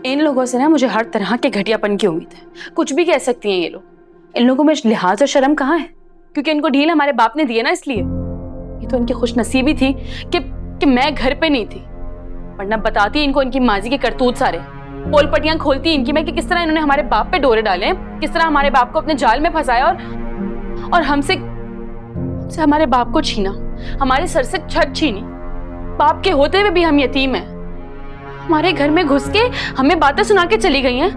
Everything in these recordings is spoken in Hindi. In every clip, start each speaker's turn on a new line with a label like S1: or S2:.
S1: इन लोगों से ना मुझे हर तरह के घटियापन की उम्मीद है। कुछ भी कह सकती हैं ये लोग। इन लोगों में लिहाज और शर्म कहाँ है? क्योंकि इनको ढील हमारे बाप ने दी है ना, इसलिए। ये तो इनकी खुशनसीबी थी कि मैं घर पे नहीं थी, वरना बताती इनको इनकी माजी के करतूत सारे। पोल पटियां खोलती इनकी मैं कि किस तरह इन्होंने हमारे बाप पे डोरे डाले हैं, किस तरह हमारे बाप को अपने जाल में फंसाया और हमसे हमारे बाप को छीना, हमारे सर से छत छीनी। बाप के होते हुए भी हम यतीम हैं। हमारे घर में घुस के हमें बातें सुना के चली गई हैं।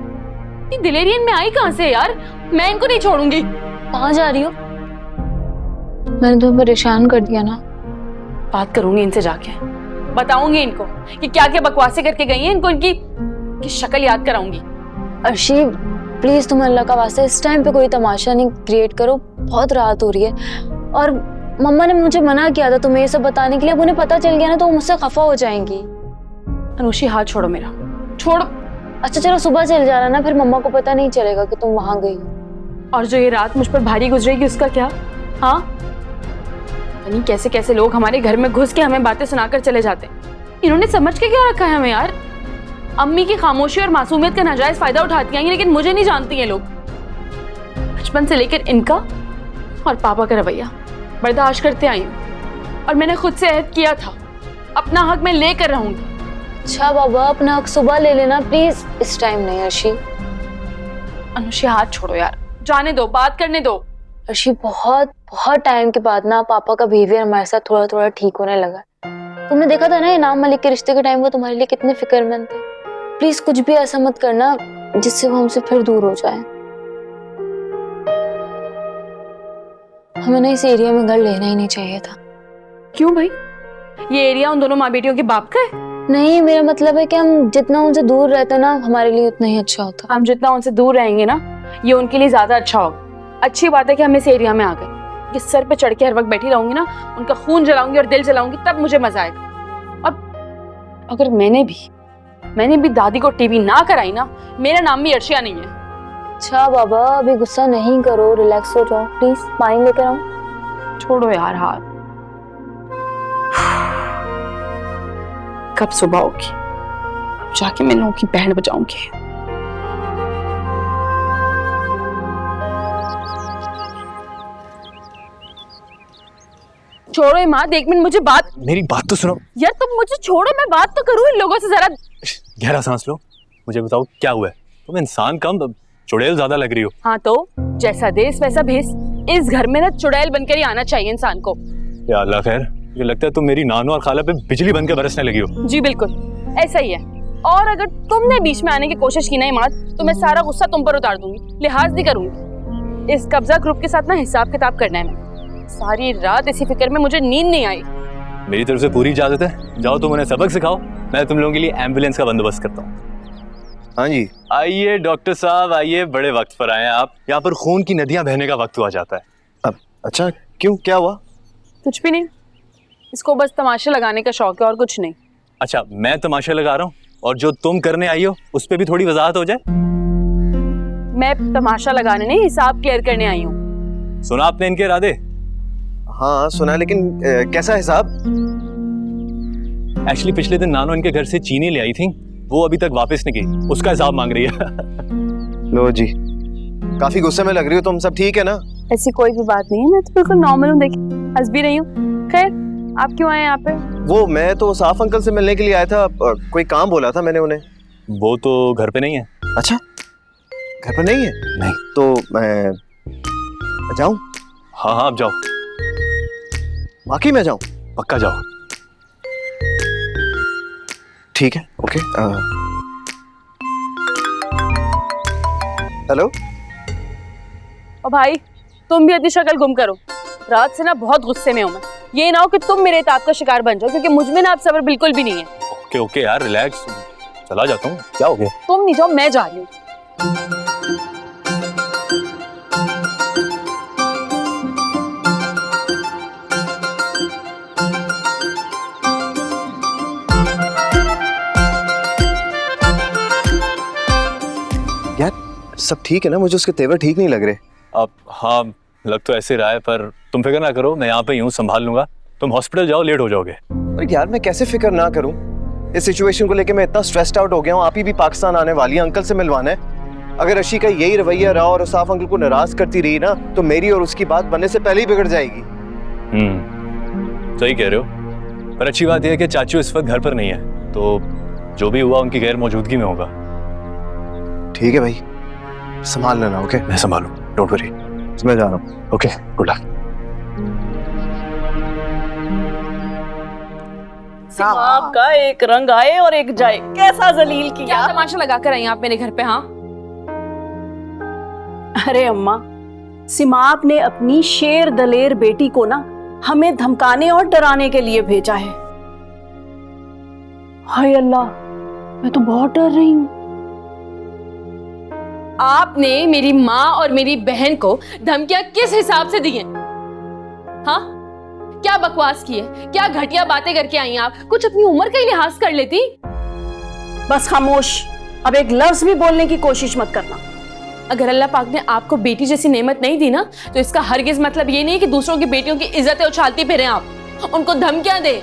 S1: ये दिलेरी इनमें आई कहां से यार? मैं इनको नहीं छोड़ूंगी।
S2: कहाँ जा रही हो? मैंने तुम्हें परेशान कर दिया ना।
S1: बात करूंगी इनसे जाके, बताऊंगी इनको कि क्या क्या बकवासें करके गई हैं। इनको इनकी शक्ल याद कराऊंगी।
S2: अर्शी प्लीज तुम अल्लाह का वास्ता इस टाइम पे कोई तमाशा नहीं क्रिएट करो, बहुत रात हो रही है। और मम्मा ने मुझे मना किया था तुम्हें ये सब बताने के लिए। अब उन्हें पता चल गया ना तो वो मुझसे खफा हो जाएंगी।
S1: अनुषी हाथ छोड़ो मेरा, छोड़ो।
S2: अच्छा चलो सुबह चल जाना ना, फिर मम्मा को पता नहीं चलेगा कि तुम वहां गई हो।
S1: और जो ये रात मुझ पर भारी गुजरेगी उसका क्या? हाँ, नहीं कैसे कैसे लोग हमारे घर में घुस के हमें बातें सुनाकर चले जाते हैं। इन्होंने समझ के क्या रखा है हमें यार? अम्मी की खामोशी और मासूमियत का नाजायज फायदा उठाती हैं, लेकिन मुझे नहीं जानती हैं लोग। बचपन से लेकर इनका और पापा का रवैया बर्दाश्त करते आई हूँ, और मैंने खुद से अहद किया था अपना हक मैं लेकर रहूंगी।
S2: अच्छा बाबा, अपना हक सुबह ले लेना प्लीज, इस टाइम नहीं। अर्शी
S1: अनुषी हाथ छोड़ो यार, जाने दो, बात करने दो।
S2: अर्शी बहुत बहुत टाइम के बाद ना पापा का बिहेवियर हमारे साथ थोड़ा थोड़ा ठीक होने लगा। तुमने देखा था ना इनाम मलिक के रिश्ते के टाइम वो तुम्हारे लिए कितने फिक्रमंद थे। प्लीज कुछ भी ऐसा मत करना जिससे वो हमसे फिर दूर हो जाए। हमें ना इस एरिया में घर लेना ही नहीं चाहिए था।
S1: क्यों भाई? ये एरिया उन दोनों माँ बेटियों के बाप का है?
S2: नहीं, मेरा मतलब है कि हम जितना उनसे दूर रहते ना हमारे लिए उतना ही अच्छा होता।
S1: हम जितना उनसे दूर रहेंगे ना ये उनके लिए ज्यादा अच्छा होगा। अच्छी बात है कि हम इस एरिया में आ गए। कि सर पे चढ़ के हर वक्त बैठी रहूंगी ना, उनका खून जलाऊंगी और दिल जलाऊंगी, तब मुझे मजा आएगा। और अगर मैंने भी दादी को टीवी ना कराई ना, मेरा नाम भी अर्शिया नहीं है।
S2: अच्छा बाबा, अभी गुस्सा नहीं करो, रिलैक्स हो जाओ प्लीज। पानी लेकर आओ।
S1: छोड़ो यार हाथ। कब सुबह होगी, अब जाके मैं लोगों की बैंड बजाऊंगी। छोड़ो इमाद, एक मिनट मुझे बात।
S3: मेरी बात तो सुनो
S1: यार तुम मुझे छोड़ो, मैं बात तो करूं इन लोगों से जरा।
S3: गहरा सांस लो, मुझे बताओ क्या हुआ है? तुम इंसान कम चुड़ैल ज्यादा लग रही हो।
S1: हाँ तो जैसा देश वैसा भेस। इस घर में ना चुड़ैल बनकर ही आना चाहिए इंसान को।
S3: या अल्लाह खैर, मुझे लगता है तुम मेरी नानो और खाला पे बिजली बनकर बरसने लगी हो।
S1: जी बिल्कुल ऐसा ही है। और अगर तुमने बीच में आने की कोशिश की ना इमाद, तो मैं सारा गुस्सा तुम पर उतार दूंगी, लिहाज नहीं करूंगी। इस कब्जा ग्रुप के साथ ना हिसाब किताब करना है। मैं सारी रात इसी फिक्र में मुझे नींद नहीं आई।
S3: मेरी तरफ से पूरी इजाजत है, जाओ तुम उन्हें सबक सिखाओ, मैं तुम लोगों के लिए एम्बुलेंस का बंदोबस्त करता हूँ। हाँ जी आइए डॉक्टर साहब आइए, बड़े वक्त पर आए हैं आप। यहाँ पर खून की नदियाँ बहने का वक्त हुआ जाता है।
S4: अब अच्छा क्यों, क्या हुआ?
S1: कुछ भी नहीं, इसको बस तमाशा लगाने का शौक है और कुछ नहीं।
S3: अच्छा मैं तमाशा लगा रहा हूँ और जो तुम करने आई हो उस पर भी थोड़ी वजाहत हो जाए।
S1: मैं तमाशा लगाने नहीं, हिसाब क्लियर करने आई हूँ।
S3: सुना आपने इनके इरादे?
S4: हाँ सुना, लेकिन कैसा हिसाब?
S3: एक्चुअली पिछले दिन नानो इनके घर से चीनी ले आई थी, वो अभी तक वापस नहीं गई, उसका हिसाब मांग रही है।
S4: लो जी, काफी गुस्से में लग रही हो तुम। सब ठीक है ना?
S1: ऐसी कोई भी बात नहीं है, मैं तो बिल्कुल नॉर्मल हूँ। देखिए हंस भी रही हूँ। खैर आप क्यों आए यहाँ पे?
S4: वो मैं तो साफ अंकल से मिलने के लिए आया था, कोई काम बोला था मैंने उन्हें।
S3: वो तो घर पे नहीं है।
S4: अच्छा घर पर नहीं है?
S3: नहीं।
S4: तो मैं जाऊं?
S3: हाँ हाँ आप जाओ,
S4: वाकई मैं जाऊं?
S3: पक्का जाओ।
S4: ठीक है ओके। हेलो।
S1: और भाई तुम भी अपनी शक्ल गुम करो, रात से ना बहुत गुस्से में हूँ मैं। ये ना हो कि तुम मेरे ताप का शिकार बन जाओ, क्योंकि मुझ में ना अब सब्र बिल्कुल भी नहीं है।
S3: ओके ओके यार रिलैक्स, चला जाता हूँ। क्या हो गया?
S1: तुम नहीं जाओ, मैं जा रही हूँ।
S4: यार सब ठीक है ना? मुझे उसके तेवर ठीक नहीं लग रहे।
S3: अब हाँ लग तो ऐसे रहा है, पर तुम फिक्र ना करो, मैं यहाँ पे यूं संभाल लूंगा। तुम हॉस्पिटल जाओ, लेट हो जाओगे।
S4: अरे यार मैं कैसे फिक्र ना करूं? इस सिचुएशन को लेके मैं इतना स्ट्रेस्ड आउट हो गया हूँ। आप ही भी पाकिस्तान आने वाली है, अंकल से मिलवाना है। अगर अर्शी का यही रवैया रहा और उसाफ अंकल को नाराज करती रही ना, तो मेरी और उसकी बात बनने से पहले ही बिगड़ जाएगी।
S3: सही कह रहे हो, पर अच्छी बात यह है कि चाचू इस वक्त घर पर नहीं है, तो जो भी हुआ उनकी गैर मौजूदगी में होगा।
S4: ठीक है भाई, संभाल लेना। ओके,
S3: मैं संभालू, डोंट वरी।
S4: मैं जा रहा हूँ।
S3: Okay, good luck.
S5: आपका एक रंग आए और एक जाए, कैसा जलील
S1: क्या
S5: किया।
S1: तमाशा लगा कर आई आप मेरे घर पे? हाँ,
S5: अरे अम्मा, सिमाप ने अपनी शेर दलेर बेटी को ना हमें धमकाने और डराने के लिए भेजा है। हाय अल्लाह, मैं तो बहुत डर रही हूँ।
S1: आपने मेरी माँ और मेरी बहन को धमकियां किस हिसाब से दी हैं? हाँ, क्या बकवास की है? क्या घटिया बातें करके आई हैं आप? कुछ अपनी उम्र का ही लिहाज कर लेती।
S5: बस खामोश, अब एक लफ्ज भी बोलने की कोशिश मत करना।
S1: अगर अल्लाह पाक ने आपको बेटी जैसी नेमत नहीं दी ना, तो इसका हरगिज मतलब ये नहीं कि दूसरों की बेटियों की इज्जतें उछालती फिरें आप, उनको धमकियां दें,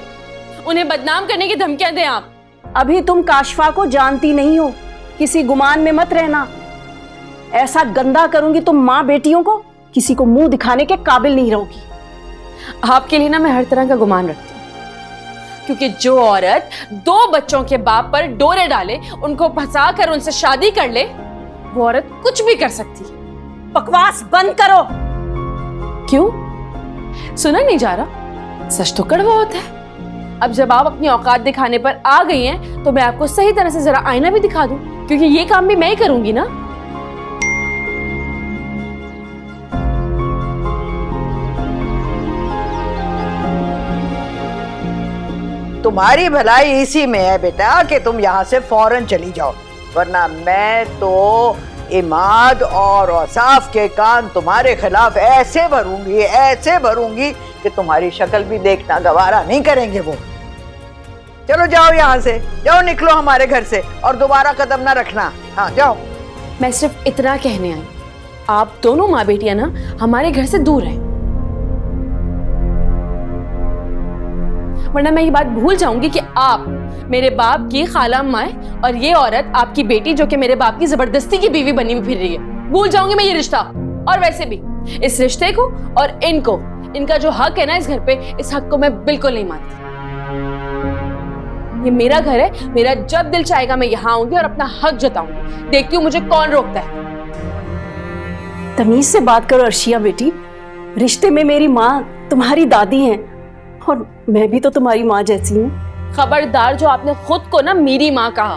S1: उन्हें बदनाम करने की धमकियां दें आप।
S5: अभी तुम काशफा को जानती नहीं हो, किसी गुमान में मत रहना। ऐसा गंदा करूंगी तुम माँ बेटियों को किसी को मुंह दिखाने के काबिल नहीं रहोगी।
S1: आपके लिए ना मैं हर तरह का गुमान रखती हूँ, क्योंकि जो औरत 2 बच्चों के बाप पर डोरे डाले, उनको फंसा कर उनसे शादी कर ले, वो औरत कुछ भी कर सकती है।
S5: बकवास बंद करो।
S1: क्यों? सुना नहीं जा रहा? सच तो कड़वा होता है। अब जब आप अपनी औकात दिखाने पर आ गई हैं, तो मैं आपको सही तरह से जरा आईना भी दिखा दूं, क्योंकि ये काम भी मैं ही करूंगी ना।
S6: तुम्हारी भलाई इसी में है बेटा कि तुम यहाँ से फौरन चली जाओ, वरना मैं तो इमाद और औसाफ के कान तुम्हारे खिलाफ ऐसे भरूंगी कि तुम्हारी शक्ल भी देखना गवारा नहीं करेंगे वो। चलो जाओ यहाँ से, जाओ, निकलो हमारे घर से और दोबारा कदम ना रखना। हाँ जाओ।
S1: मैं सिर्फ इतना कहने आई, आप दोनों माँ बेटियां ना हमारे घर से दूर हैं, वरना मैं ये बात भूल जाऊंगी कि आप मेरे बाप की खाला माँ और ये औरत आपकी बेटी जो कि मेरे बाप की जबरदस्ती की बीवी बनी हुई फिर रही है। भूल जाऊंगी मैं ये रिश्ता। और वैसे भी इस रिश्ते को और इनको, इनका जो हक है ना इस घर पे, इस हक को मैं बिल्कुल नहीं मानती। ये मेरा घर है, मेरा जब दिल चाहेगा मैं यहाँ आऊंगी और अपना हक जताऊंगी। देखती हूँ मुझे कौन रोकता है।
S5: तमीज से बात करो अर्शिया बेटी, रिश्ते में मेरी माँ तुम्हारी दादी हैं और मैं भी तो तुम्हारी माँ जैसी हूँ।
S1: खबरदार, जो आपने खुद को ना मेरी माँ कहा,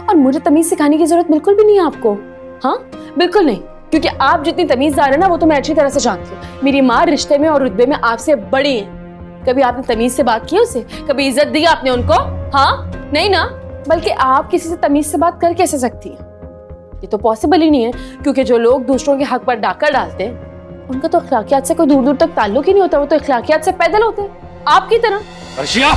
S1: और मुझे तमीज सिखाने की जरूरत बिल्कुल भी नहीं है आपको। हाँ, बिल्कुल नहीं, क्योंकि आप जितनी तमीजदार है ना वो तो मैं अच्छी तरह से जानती हूँ। मेरी माँ रिश्ते में और रुतबे में आपसे बड़ी है। कभी आपने तमीज से बात की उसे? कभी इज्जत दी आपने उनको? हाँ, नहीं ना। बल्कि आप किसी से तमीज से बात कर कैसे सकती हैं? ये तो पॉसिबल ही नहीं है, क्योंकि जो लोग दूसरों के हक पर डाका डालते हैं उनका तो अखलाकियात से कोई दूर दूर तक ताल्लुक ही नहीं होता। वो तो अखलाकियात से पैदल होते हैं, आपकी तरह।
S3: अर्शिया!